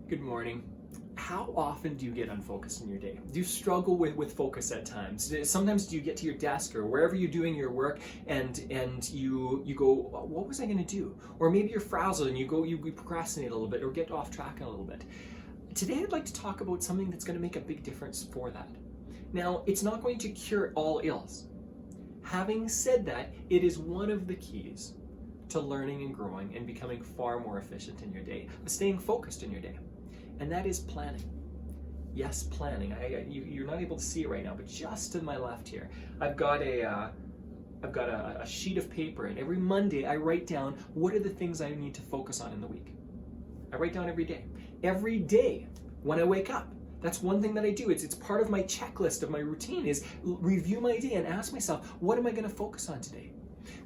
Good morning. How often do you get unfocused in your day? Do you struggle with focus at times? Sometimes do you get to your desk or wherever you're doing your work and you go, what was I going to do? Or maybe you're frazzled and you procrastinate a little bit or get off track a little bit. Today I'd like to talk about something that's going to make a big difference for that. Now, it's not going to cure all ills. Having said that, it is one of the keys to learning and growing and becoming far more efficient in your day, staying focused in your day. And that is planning. Yes, planning. You're not able to see it right now, but just to my left here, I've got a sheet of paper, and every Monday I write down what are the things I need to focus on in the week. I write down every day. Every day when I wake up. That's one thing that I do. It's part of my checklist of my routine is review my day and ask myself, what am I going to focus on today?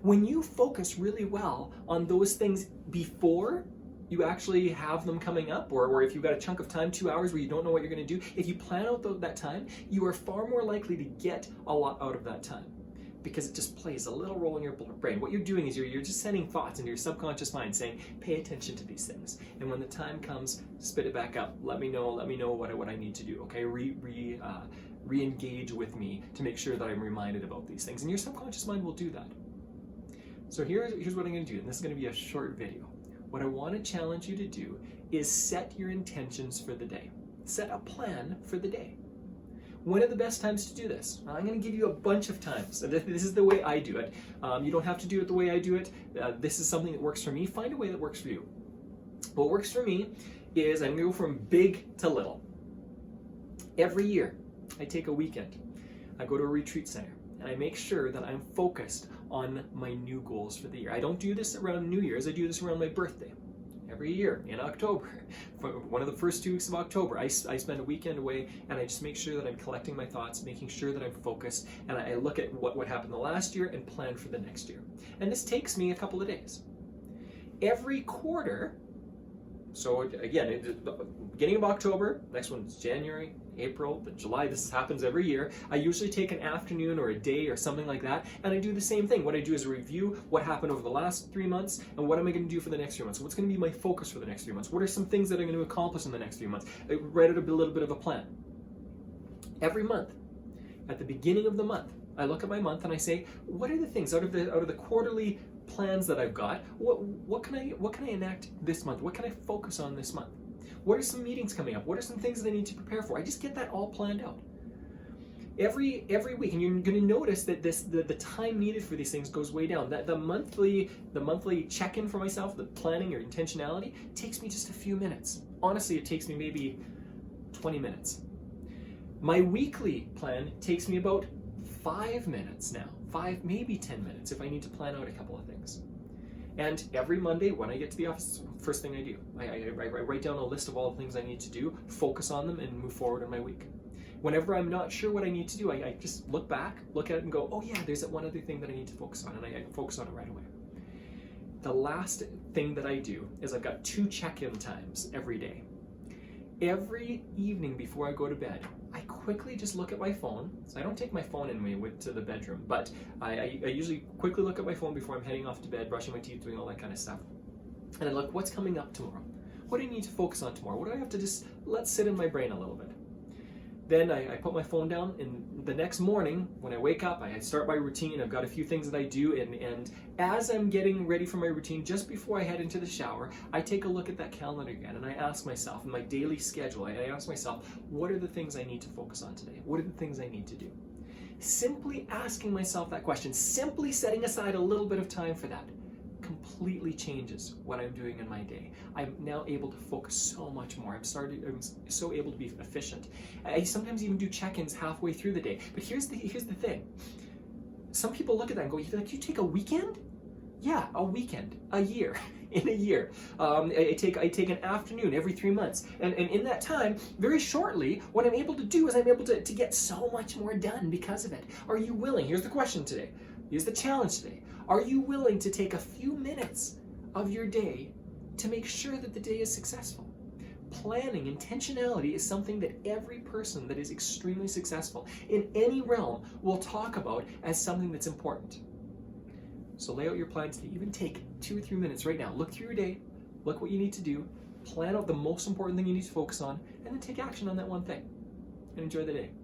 When you focus really well on those things before you actually have them coming up, or if you've got a chunk of time, 2 hours where you don't know what you're going to do, if you plan out that time, you are far more likely to get a lot out of that time because it just plays a little role in your brain. What you're doing is you're just sending thoughts into your subconscious mind saying, pay attention to these things. And when the time comes, spit it back up. Let me know what I need to do, okay? Re-engage with me to make sure that I'm reminded about these things. And your subconscious mind will do that. So here's what I'm going to do, and this is going to be a short video. What I want to challenge you to do is set your intentions for the day. Set a plan for the day. When are the best times to do this? I'm going to give you a bunch of times. This is the way I do it. You don't have to do it the way I do it. This is something that works for me. Find a way that works for you. What works for me is I'm going to go from big to little. Every year, I take a weekend. I go to a retreat center. And I make sure that I'm focused on my new goals for the year. I don't do this around New Year's, I do this around my birthday. Every year in October, for one of the first 2 weeks of October, I spend a weekend away and I just make sure that I'm collecting my thoughts, making sure that I'm focused, and I look at what happened the last year and plan for the next year. And this takes me a couple of days. Every quarter, so again, beginning of October, next one's January, April, then July, this happens every year. I usually take an afternoon or a day or something like that, and I do the same thing. What I do is review what happened over the last 3 months, and what am I going to do for the next 3 months? What's going to be my focus for the next 3 months? What are some things that I'm going to accomplish in the next 3 months? I write out a little bit of a plan. Every month, at the beginning of the month, I look at my month and I say, what are the things out of the quarterly plans that I've got? What can I enact this month? What can I focus on this month? What are some meetings coming up? What are some things that I need to prepare for? I just get that all planned out. Every week, and you're going to notice that the time needed for these things goes way down. That the monthly check-in for myself, the planning or intentionality, takes me just a few minutes. Honestly, it takes me maybe 20 minutes. My weekly plan takes me about 5 minutes now. 5, maybe 10 minutes if I need to plan out a couple of things. And every Monday when I get to the office, first thing I do, I write down a list of all the things I need to do, focus on them, and move forward in my week. Whenever I'm not sure what I need to do, I just look back, look at it and go, oh yeah, there's that one other thing that I need to focus on, and I focus on it right away. The last thing that I do is I've got 2 check-in times every day. Every evening before I go to bed, I quickly just look at my phone. So I don't take my phone in with to the bedroom, but I usually quickly look at my phone before I'm heading off to bed, brushing my teeth, doing all that kind of stuff. And I look, what's coming up tomorrow? What do I need to focus on tomorrow? What do I have to just let sit in my brain a little bit? Then I put my phone down, and the next morning when I wake up, I start my routine. I've got a few things that I do, and as I'm getting ready for my routine, just before I head into the shower, I take a look at that calendar again, and I ask myself, in my daily schedule, I ask myself, what are the things I need to focus on today? What are the things I need to do? Simply asking myself that question, simply setting aside a little bit of time for that, completely changes what I'm doing in my day. I'm now able to focus so much more. I'm so able to be efficient. I sometimes even do check-ins halfway through the day. But here's the thing. Some people look at that and go, you take a weekend? Yeah, a weekend, a year, in a year. I take an afternoon every 3 months. And in that time, very shortly, what I'm able to do is I'm able to get so much more done because of it. Are you willing? Here's the question today. Here's the challenge today. Are you willing to take a few minutes of your day to make sure that the day is successful? Planning, intentionality is something that every person that is extremely successful in any realm will talk about as something that's important. So lay out your plan today. Even take 2 or 3 minutes right now. Look through your day, look what you need to do, plan out the most important thing you need to focus on, and then take action on that one thing. And enjoy the day.